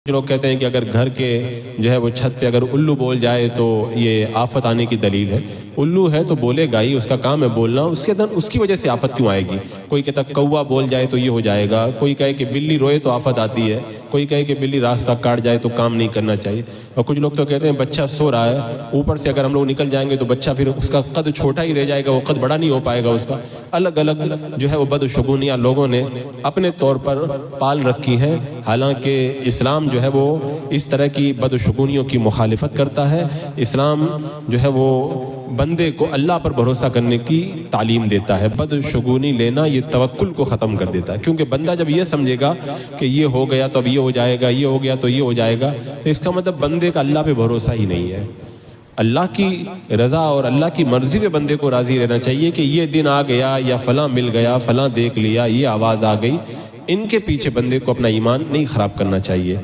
جو لوگ کہتے ہیں کہ اگر گھر کے جو ہے وہ چھت پہ اگر الو بول جائے تو یہ آفت آنے کی دلیل ہے۔ الو ہے تو بولے گا ہی، اس کا کام ہے بولنا، اس کی وجہ سے آفت کیوں آئے گی؟ کوئی کہتا کوا بول جائے تو یہ ہو جائے گا، کوئی کہے کہ بلی روئے تو آفت آتی ہے، کوئی کہے کہ بلی راستہ کاٹ جائے تو کام نہیں کرنا چاہیے، اور کچھ لوگ تو کہتے ہیں بچہ سو رہا ہے، اوپر سے اگر ہم لوگ نکل جائیں گے تو بچہ پھر اس کا قد چھوٹا ہی رہ جائے گا، وہ قد بڑا نہیں ہو پائے گا اس کا۔ الگ الگ جو ہے وہ بدشگونیاں لوگوں نے اپنے طور پر پال رکھی ہیں، حالانکہ اسلام جو ہے وہ اس طرح کی بدشگونیوں کی مخالفت کرتا ہے۔ اسلام جو ہے وہ بندے کو اللہ پر بھروسہ کرنے کی تعلیم دیتا ہے۔ بدشگونی لینا یہ توکل کو ختم کر دیتا ہے، کیونکہ بندہ جب یہ سمجھے گا کہ یہ ہو گیا تو اب یہ ہو جائے گا، یہ ہو گیا تو یہ ہو جائے گا، تو اس کا مطلب بندے کا اللہ پہ بھروسہ ہی نہیں ہے۔ اللہ کی رضا اور اللہ کی مرضی پہ بندے کو راضی رہنا چاہیے کہ یہ دن آ گیا یا فلاں مل گیا، فلاں دیکھ لیا، یہ آواز آ گئی، ان کے پیچھے بندے کو اپنا ایمان نہیں خراب کرنا چاہیے۔